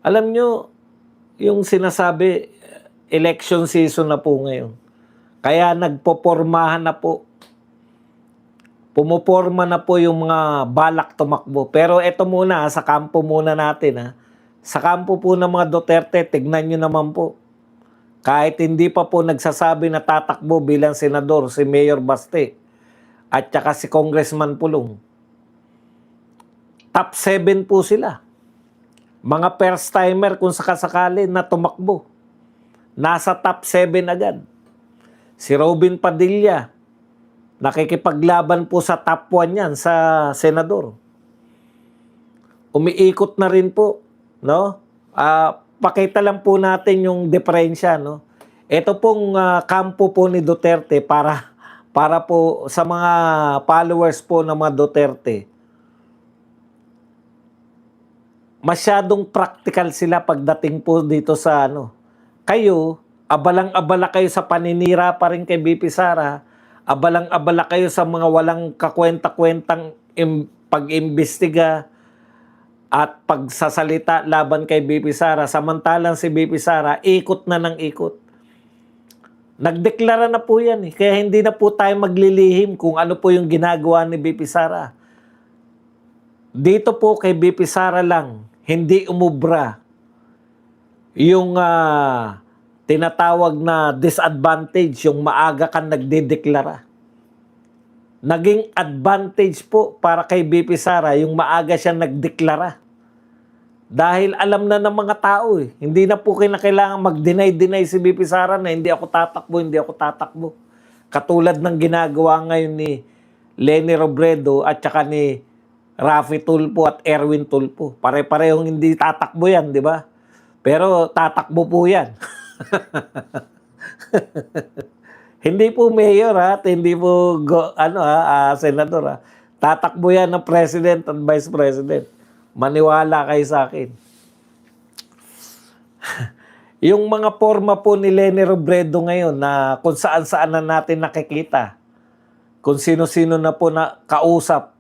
Alam nyo, yung sinasabi, election season na po ngayon. Kaya nagpopormahan na po. Pumuporma na po yung mga balak tumakbo. Pero eto muna, sa kampo muna natin. Ha? Sa kampo po ng mga Duterte, tignan nyo naman po. Kahit hindi pa po nagsasabi na tatakbo bilang senador si Mayor Baste at saka si Congressman Pulong. Top 7 po sila. Mga first timer kung sakasakali na tumakbo. Nasa top 7 agad. Si Robin Padilla, nakikipaglaban po sa top 1 yan sa senador. Umiikot na rin po, no? Pakita lang po natin yung diferensya, no? Ito pong kampo po ni Duterte para po sa mga followers po ng mga Duterte. Masyadong practical sila pagdating po dito sa ano. Kayo, abalang-abala kayo sa paninira pa rin kay BP Sara. Abalang-abala kayo sa mga walang kakwenta-kwentang pag-imbestiga at pagsasalita laban kay BP Sara. Samantalang si BP Sara, ikot na ng ikot. Nagdeklara na po yan. Kaya hindi na po tayo maglilihim kung ano po yung ginagawa ni BP Sara. Dito po kay BP Sara lang, hindi umubra yung tinatawag na disadvantage, yung maaga kang nagdedeklara. Naging advantage po para kay BP Sara yung maaga siya nagdeklara. Dahil alam na ng mga tao Hindi na po kailangan mag-deny si BP Sara na hindi ako tatakbo. Katulad ng ginagawa ngayon ni Leni Robredo at saka ni Raffy Tulfo at Erwin Tulfo. Pare-parehong hindi tatakbo yan, di ba? Pero tatakbo po yan. Hindi po mayor at hindi po senador ha. Tatakbo yan ng president at vice president. Maniwala kayo sa akin. Yung mga forma po ni Leni Robredo ngayon na kung saan-saan na natin nakikita. Kung sino-sino na po na kausap.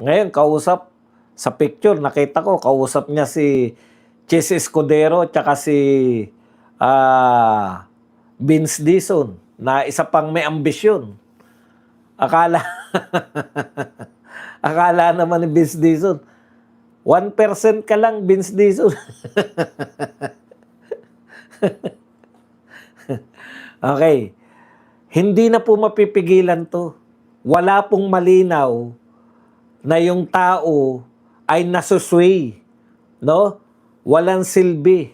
Ngayon, kausap sa picture, nakita ko, kausap niya si Chis Escudero at saka si Vince Dizon na isa pang may ambisyon. Akala naman ni Vince Dizon, 1% ka lang, Vince Dizon. Okay. Hindi na po mapipigilan to. Wala pong malinaw na yung tao ay nasusway. No? Walang silbi.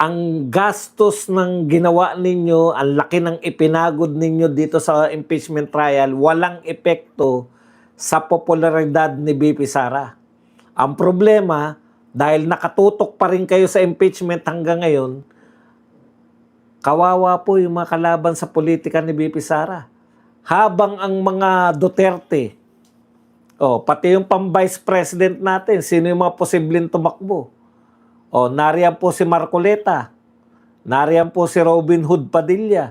Ang gastos ng ginawa ninyo, ang laki ng ipinagod ninyo dito sa impeachment trial, walang epekto sa popularidad ni BP Sara. Ang problema, dahil nakatutok pa rin kayo sa impeachment hanggang ngayon, kawawa po yung mga kalaban sa politika ni BP Sara. Habang ang mga Duterte, pati yung pang-vice president natin, sino yung mga posibleng tumakbo? Nariyan po si Marcoleta, nariyan po si Robin Hood Padilla,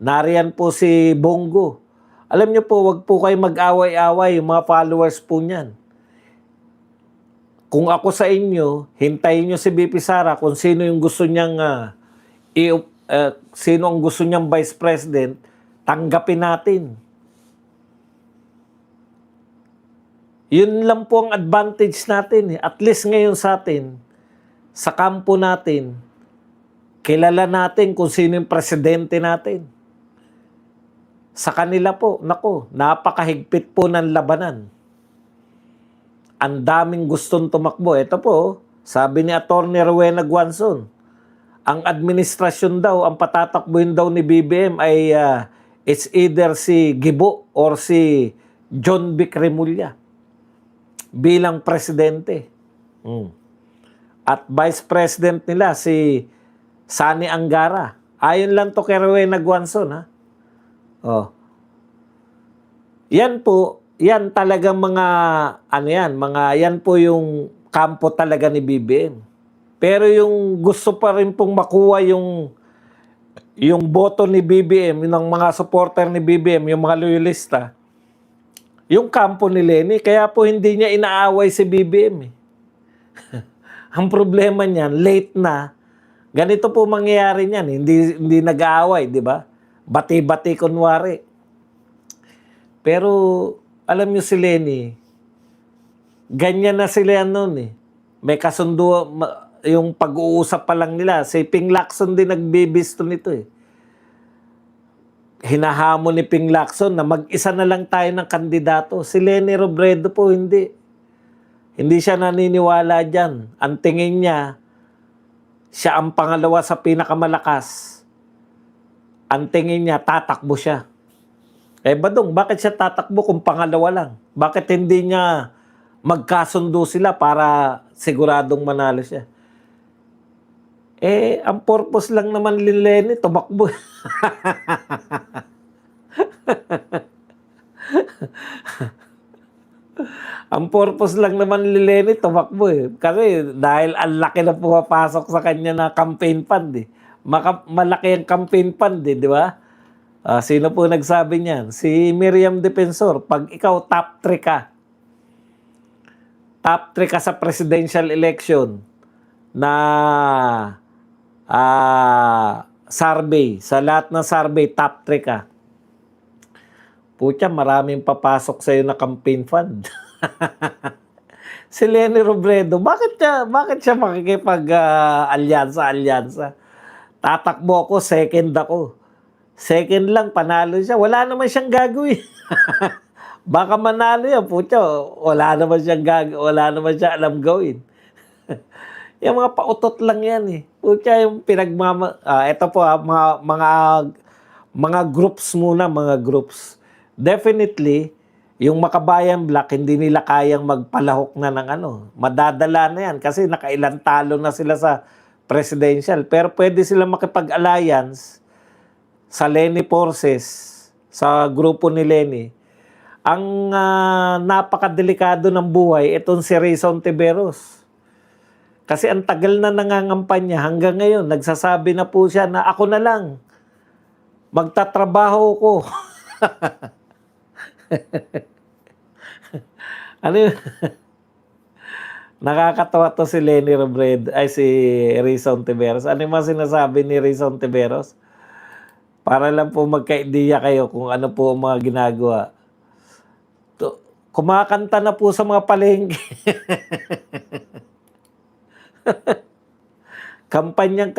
nariyan po si Bongo. Alam niyo po, wag po kayo mag-away-away yung mga followers po niyan. Kung ako sa inyo, hintayin niyo si BP Sara kung sino yung gusto niyang sino ang gusto niyang vice president, tanggapin natin. Yun lang po ang advantage natin. At least ngayon sa atin, sa kampo natin, kilala natin kung sino yung presidente natin. Sa kanila po, napakahigpit po ng labanan. Ang daming gustong tumakbo. Ito po, sabi ni Atty. Rowena Guanzon, ang administrasyon daw, ang patatakbuhin daw ni BBM ay it's either si Gibo or si John Vic Remulla bilang presidente. At vice president nila si Sani Angara. Ayon lang to kay Rowena Guanzon ha. Yan po, yan talagang yan po yung kampo talaga ni BBM. Pero yung gusto pa rin pong makuha yung boto ni BBM, ng mga supporter ni BBM, yung mga loyalista, yung kampo ni Leni, kaya po hindi niya inaaway si BBM. Ang problema niyan, late na. Ganito po mangyayari niyan, hindi nag-aaway, di ba? Bati-bati kunwari. Pero alam niyo si Lenny, ganyan na sila noon eh. May kasundo, yung pag-uusap pa lang nila. Si Ping Lacson din nagbibisto nito eh. Hinahamon ni Ping Lacson na mag-isa na lang tayo ng kandidato. Si Leni Robredo po hindi. Hindi siya naniniwala dyan. Ang tingin niya, siya ang pangalawa sa pinakamalakas. Ang tingin niya, tatakbo siya. Eh Badong, bakit siya tatakbo kung pangalawa lang? Bakit hindi niya magkasundo sila para siguradong manalo siya? Eh, ang purpose lang naman ni Lenny, tumakbo. Ang purpose lang naman ni Lenny, tumakbo eh. Kasi dahil ang laki na pumapasok sa kanya na campaign fund eh. Malaki ang campaign fund eh, di ba? Sino po nagsabi niyan? Si Miriam Defensor, pag ikaw top 3 ka, top 3 ka sa presidential election na survey, sa lahat ng survey, top 3 ka. Pucha, maraming papasok sa'yo na campaign fund. Si Leni Robredo, bakit siya makikipag-alyansa? Tatakbo ako, second ako. Second lang, panalo siya. Wala naman siyang gagawin. Baka manalo yan, pucha. Wala naman siyang alam gawin. Yung mga pautot lang yan eh. Pucha, yung ito po mga groups muna, mga groups. Definitely, yung Makabayan Black, hindi nila kayang magpalahok na ng madadala na yan kasi nakailang talo na sila sa presidential. Pero pwede sila makipag-alliance sa Lenny Forces, sa grupo ni Lenny. Ang napakadelikado ng buhay, itong si Rayson Tiveros. Kasi ang tagal na nangangampanya, hanggang ngayon, nagsasabi na po siya na ako na lang, magtatrabaho ko. Ano yun? Nakakatawa to si Lenny Robredo, si Rayson Tiveros. Ano yung mga sinasabi ni Rayson Tiveros? Para lang po magka-ideya kayo kung ano po ang mga ginagawa. Kumakanta na po sa mga palengke. Kampanya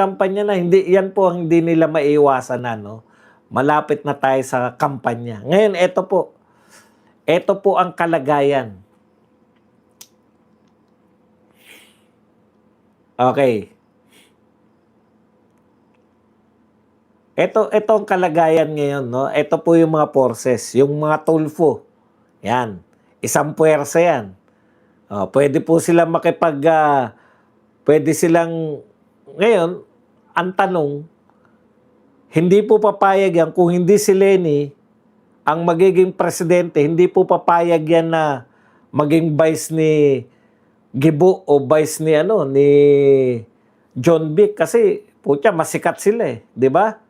na, yan po ang hindi nila maiiwasan na, no? Malapit na tayo sa kampanya. Ngayon, ito po ang kalagayan. Okay. Ito ang kalagayan ngayon, no? Ito po yung mga forces, yung mga Tulfo. Yan. Isang puwersa yan. Pwede po silang pwede silang, ngayon, ang tanong, hindi po papayag yan kung hindi si Lenny ang magiging presidente, hindi po papayag yan na maging vice ni Gibo o vice ni John Vic kasi pucha masikat sila eh, 'di ba?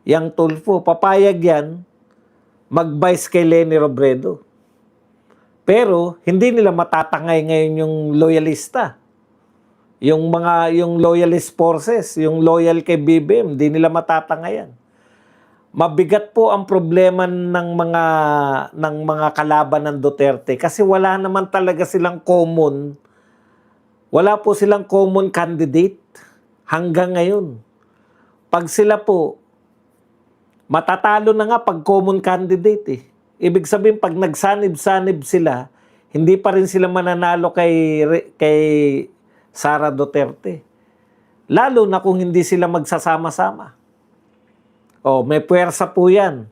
Yang Tulfo, papayag yan mag-vice kay Lenny Robredo. Pero hindi nila matatangay ngayon yung loyalista. Yung loyalist forces, yung loyal kay BBM, hindi nila matatangayan. Mabigat po ang problema ng mga kalaban ng Duterte kasi wala naman talaga silang common. Wala po silang common candidate hanggang ngayon. Pag sila po matatalo na nga pag common candidate eh. Ibig sabihin pag nagsanib-sanib sila, hindi pa rin sila mananalo kay Sara Duterte. Lalo na kung hindi sila magsasama-sama. May puwersa po yan.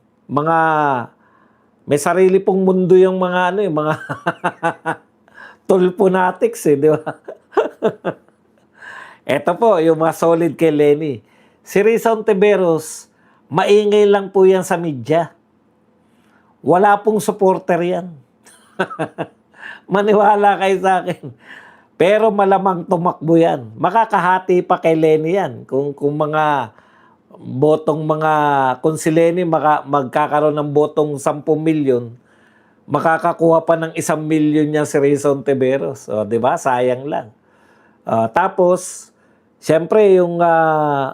May sarili pong mundo yung mga mga tulponatics eh, di ba? Ito po, yung mga solid kay Lenny. Si Rayson Tiveros, maingay lang po yan sa media. Wala pong supporter yan. Maniwala kayo sa akin. Pero malamang tumakbo yan. Makakahati pa kay Lenny yan. Kung mga botong kung si Lenny magkakaroon ng botong 10 milyon, makakakuha pa ng 1 milyon niya si Rayson Tiveros. O, di ba? Sayang lang. Tapos, siyempre, yung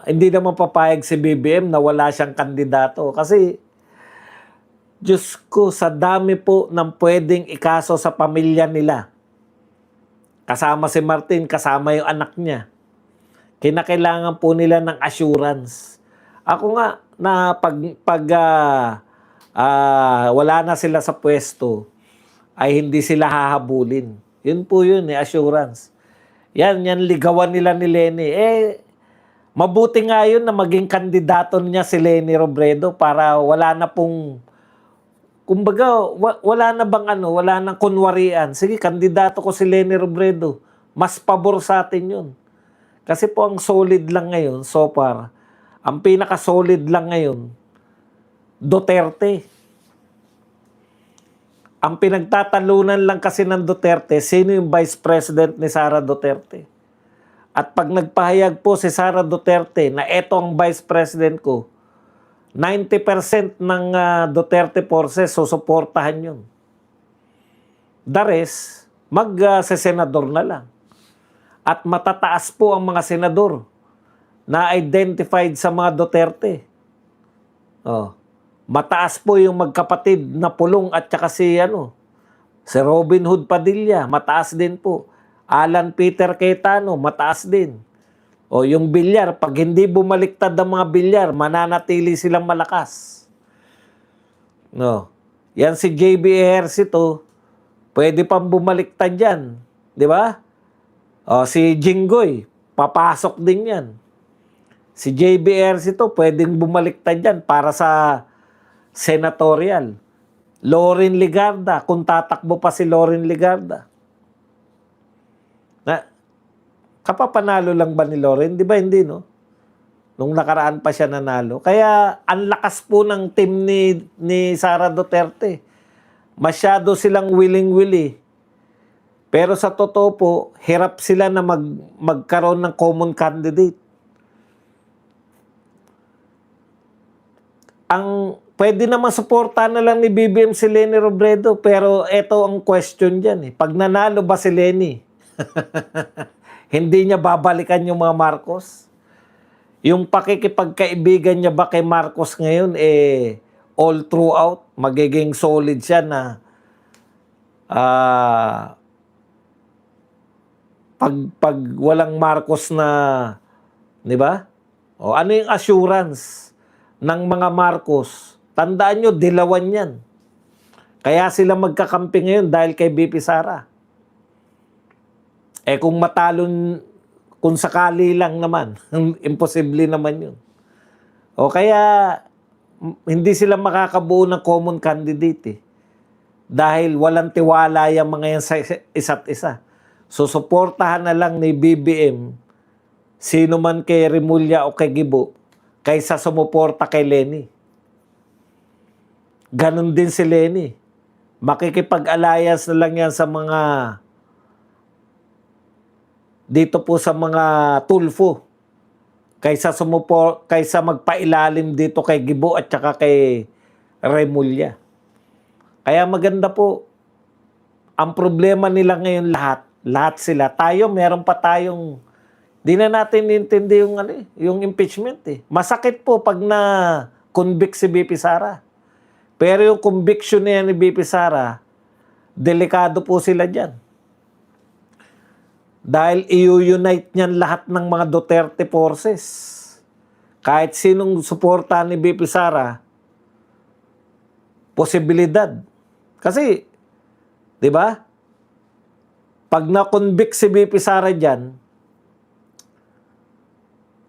hindi naman papayag si BBM na wala siyang kandidato. Kasi, Diyos ko, sa dami po ng pwedeng ikaso sa pamilya nila. Kasama si Martin, kasama yung anak niya. Kinakailangan po nila ng assurance. Ako nga, na wala na sila sa pwesto, ay hindi sila hahabulin. Yun po yun, assurance. Yan ligawan nila ni Leni. Mabuti nga yun na maging kandidato niya si Leni Robredo para wala na pong, kumbaga, wala na bang wala nang kunwarian. Sige, kandidato ko si Leni Robredo. Mas pabor sa atin yun. Kasi po ang solid lang ngayon, so far, ang pinaka-solid lang ngayon, Duterte. Ang pinagtatalunan lang kasi ng Duterte, sino yung Vice President ni Sara Duterte? At pag nagpahayag po si Sara Duterte na eto ang Vice President ko, 90% ng Duterte forces susuportahan yun. The rest, mag-senador na lang. At matataas po ang mga senador na identified sa mga Duterte. Mataas po yung magkapatid na Pulong at saka si Robin Hood Padilla, mataas din po. Alan Peter Cayetano, mataas din. Yung bilyar, pag hindi bumaliktad ang mga bilyar, mananatili silang malakas. Yan si JB Ejercito, pwede pang bumaliktad yan. Di ba? Si Jinggoy, papasok din yan. Si JB Ejercito, pwedeng bumaliktad yan para sa senatorial. Loren Legarda, kung tatakbo pa si Loren Legarda. Kapapanalo lang ba ni Loren? Di ba hindi, no? Nung nakaraan pa siya nanalo. Kaya ang lakas po ng team ni Sara Duterte. Masyado silang willing-willy. Pero sa totoo po, hirap sila na magkaroon ng common candidate. Ang pwede naman suportahan na lang ni BBM si Leni Robredo, pero eto ang question dyan. Pag nanalo ba si Leni, hindi niya babalikan yung mga Marcos? Yung pakikipagkaibigan niya ba kay Marcos ngayon, all throughout, magiging solid siya na pag walang Marcos na, di ba? Ano yung assurance ng mga Marcos? Tandaan nyo, dilawan yan. Kaya sila magkakampi ngayon dahil kay BP Sara. Kung matalon, kung sakali lang naman, imposible naman yun. Kaya hindi sila makakabuo ng common candidate. Dahil walang tiwala yung mga yan sa isa't isa. So, suportahan na lang ni BBM, sino man kay Remulla o kay Gibo, kaysa sumuporta kay Leni. Ganon din si Leni. Makikipag-alliance na lang yan sa mga dito po sa mga Tulfo kaysa magpailalim dito kay Gibo at saka kay Remulla. Kaya maganda po. Ang problema nila ngayon lahat sila. Tayo, meron pa tayong di na natin intindi yung impeachment. Masakit po pag na-convict si BP Sara. Pero yung conviction niya ni BP Sara, delikado po sila dyan. Dahil i-unite niyan lahat ng mga Duterte forces. Kahit sinong suporta ni BP Sara, posibilidad. Kasi, di ba? Pag na-convict si BP Sara dyan,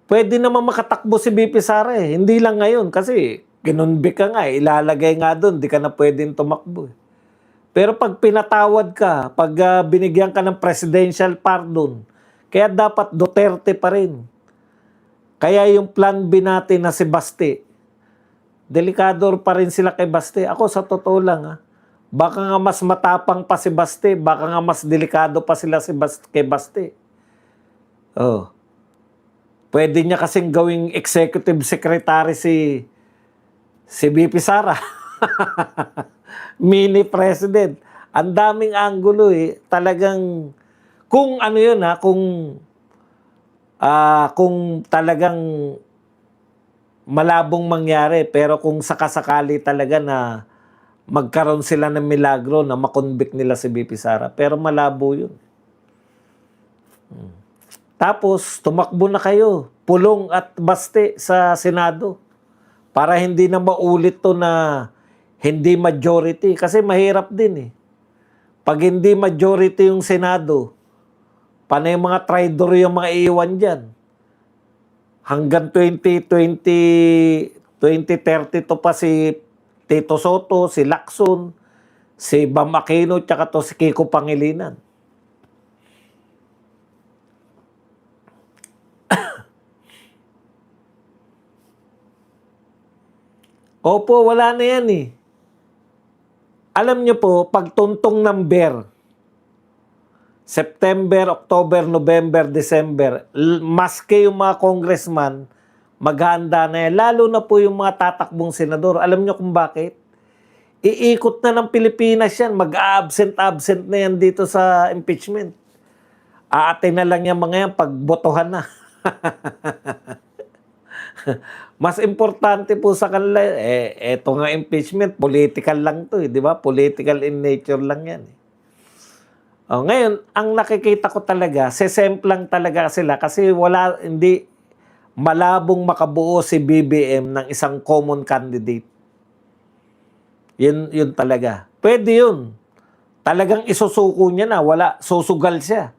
pwede naman makatakbo si BP Sara . Hindi lang ngayon kasi kinonvict ka nga ilalagay nga doon, di ka na pwedeng tumakbo . Pero pag pinatawad ka, pag binigyan ka ng presidential pardon, kaya dapat Duterte pa rin. Kaya yung plan B natin na si Baste, delikador pa rin sila kay Baste. Ako sa totoo lang baka nga mas matapang pa si Baste, baka nga mas delikado pa sila kay Baste. Pwede niya kasing gawing executive secretary si BP Sara. Mini president. Ang daming anggulo . Talagang, kung kung kung talagang malabong mangyari, pero kung sakasakali talaga na magkaroon sila ng milagro na makonvict nila si BP Sara. Pero malabo yun. Tapos, tumakbo na kayo. Pulong at baste sa Senado. Para hindi na maulit to na hindi majority. Kasi mahirap din eh. Pag hindi majority yung Senado, paano yung mga traidor yung mga iiwan dyan? Hanggang 2030 to pa si Tito Soto, si Lacson, si Bam Aquino, tsaka to si Kiko Pangilinan. Opo, wala na yan eh. Alam nyo po, pagtuntong number, September, October, November, December, maski yung mga congressman, maghahanda na yan. Lalo na po yung mga tatakbong senador. Alam nyo kung bakit? Iikot na ng Pilipinas yan. Mag-absent na yan dito sa impeachment. Aatin na lang yung mga yan pag botohan na. Mas importante po sa kanila, eto nga impeachment, political lang to, di ba? Political in nature lang yan. Ngayon, ang nakikita ko talaga, sesemplang talaga sila kasi hindi malabong makabuo si BBM ng isang common candidate. Yun talaga. Pwede yun. Talagang isusuko niya na, susugal siya.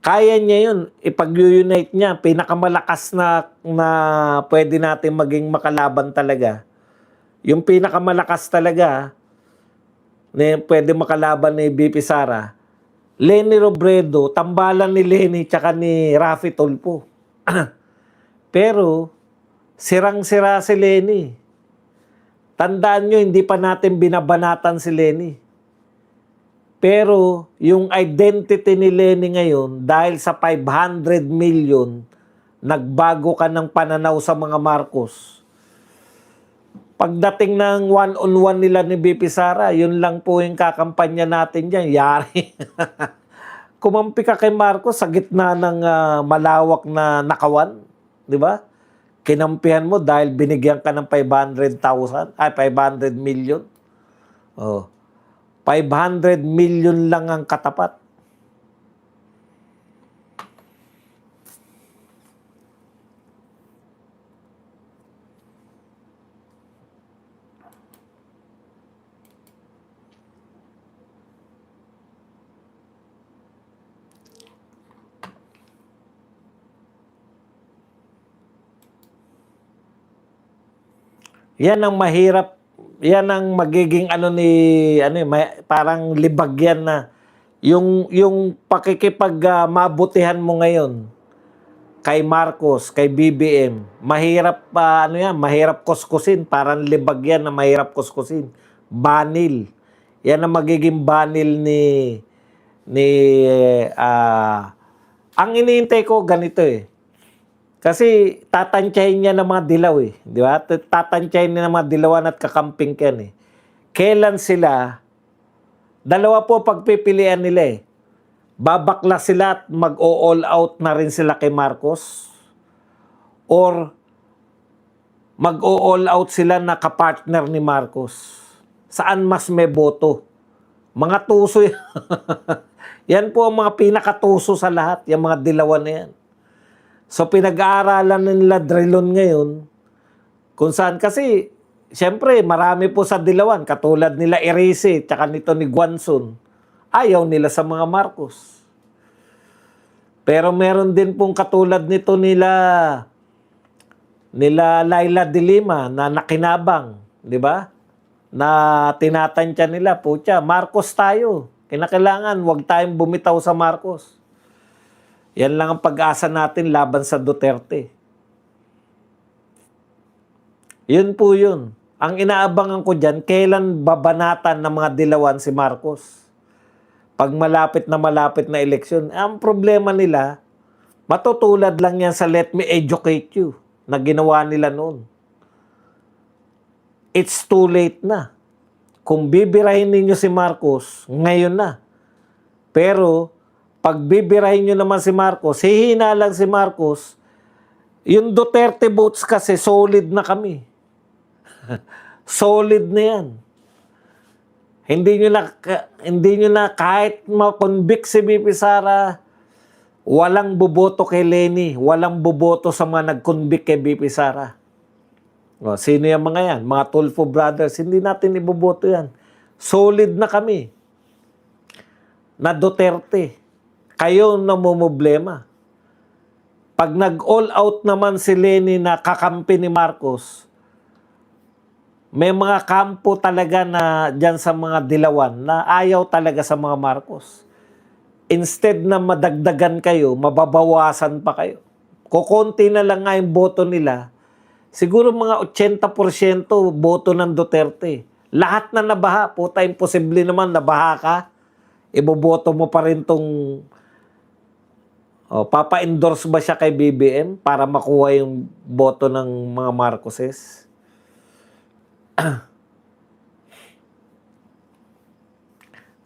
Kaya niya yun, ipag-unite niya, pinakamalakas na pwede natin maging makalaban talaga. Yung pinakamalakas talaga, na pwede makalaban ni BP Sara, Leni Robredo, tambalan ni Leni tsaka ni Raffy Tulfo. Pero, sirang-sira si Leni. Tandaan nyo, hindi pa natin binabanatan si Leni. Pero yung identity ni Leni ngayon, dahil sa 500 million, nagbago ka ng pananaw sa mga Marcos. Pagdating ng one-on-one nila ni BP Sara, yun lang po yung kakampanya natin dyan. Yari. Kumampi ka kay Marcos sa gitna ng malawak na nakawan. Di ba? Kinampihan mo dahil binigyan ka ng 500 million. Oh. 500 million lang ang katapat. Yan ang mahirap. Yan ang magiging parang libag yan na yung mabutihan mo ngayon kay Marcos, kay BBM, mahirap mahirap kuskusin, parang libag yan na mahirap kuskusin. Banil. Yan ang magiging banil ang iniintay ko ganito eh. Kasi tatansyahin niya ng mga dilaw eh. Di ba? Tatansyahin niya ng mga dilawan at kakamping yan eh. Kailan sila, dalawa po pagpipilian nila eh. Babakla sila at mag-all out na rin sila kay Marcos. Or mag-all out sila na kapartner ni Marcos. Saan mas may boto? Mga tuso yan. Yan po ang mga pinakatuso sa lahat. Yung mga dilawan na yan. So, pinag-aaralan nila Drilon ngayon kung saan kasi, siyempre, marami po sa dilawan, katulad nila Erice, tsaka nito ni Guanzon, ayaw nila sa mga Marcos. Pero meron din pong katulad nito nila Laila de Lima na nakinabang, di ba? Na tinatansya nila, putya, Marcos tayo. Kinakailangan, huwag tayong bumitaw sa Marcos. Yan lang ang pag-asa natin laban sa Duterte. Yun po yun. Ang inaabangan ko dyan, kailan babanatan ng mga dilawan si Marcos? Pag malapit na eleksyon, ang problema nila, matutulad lang yan sa Let Me Educate You na ginawa nila noon. It's too late na. Kung bibirahin ninyo si Marcos, ngayon na. Pero, pag bibirahin nyo naman si Marcos, hihina lang si Marcos, yung Duterte votes kasi solid na kami. Solid na yan. Hindi nyo na kahit ma-convict si BP Sara, walang boboto kay Leni, walang boboto sa mga nag-convict kay BP Sara. O, sino yung mga yan? Mga Tulfo brothers, hindi natin iboboto yan. Solid na kami. Na Duterte. Kayo na mumblema. Pag nag-all out naman si Leni na kakampi ni Marcos, may mga kampo talaga na dyan sa mga dilawan na ayaw talaga sa mga Marcos. Instead na madagdagan kayo, mababawasan pa kayo. Kukunti na lang nga yung boto nila. Siguro mga 80% boto ng Duterte. Lahat na nabaha. Puta, imposible naman nabaha ka. Iboboto mo pa rin tong... papa-endorse ba siya kay BBM para makuha yung boto ng mga Marcoses?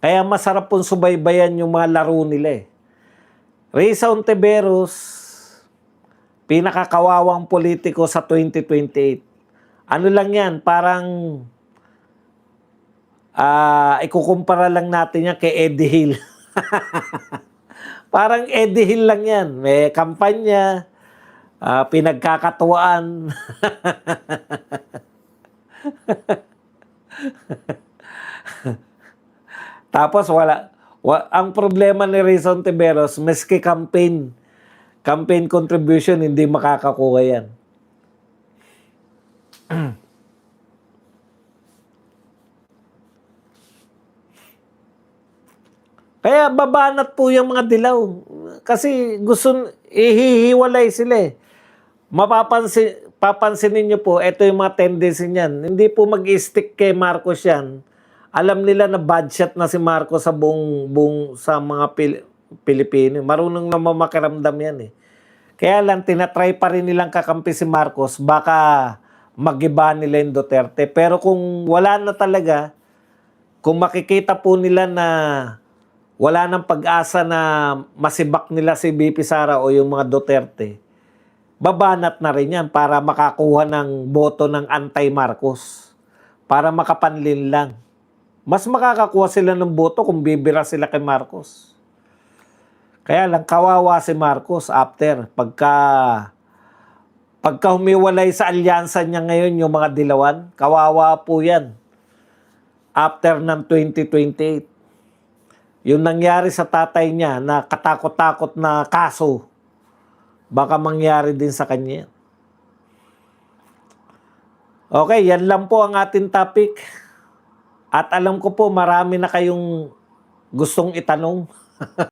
Kaya masarap pong subaybayan yung mga laro nila eh. Risa Ontiveros, pinakakawawang politiko sa 2028. Ano lang yan, parang ikukumpara lang natin yan kay Eddie Hill. Parang Eddie Hill lang yan. May kampanya, pinagkakatuwaan. Tapos ang problema ni Risa Ontiveros, maski campaign contribution, hindi makakakuha yan. Kaya babanat po yung mga dilaw. Kasi ihihiwalay sila eh. Papansinin nyo po, ito yung mga tendency niyan. Hindi po mag-stick kay Marcos yan. Alam nila na bad shot na si Marcos sa buong sa mga Pilipino. Marunong na mamakiramdam yan eh. Kaya lang, tinatry pa rin nilang kakampi si Marcos, baka mag-iba nila yung Duterte. Pero kung wala na talaga, kung makikita po nila na wala nang pag-asa na masibak nila si BP Sara o yung mga Duterte, babanat na rin yan para makakuha ng boto ng anti-Marcos. Para makapanlin lang. Mas makakakuha sila ng boto kung bibira sila kay Marcos. Kaya lang, kawawa si Marcos after. Pagka humiwalay sa alyansa niya ngayon yung mga dilawan, kawawa po yan. After ng 2028. Yung nangyari sa tatay niya na katakot-takot na kaso, baka mangyari din sa kanya. Okay, yan lang po ang ating topic. At alam ko po marami na kayong gustong itanong.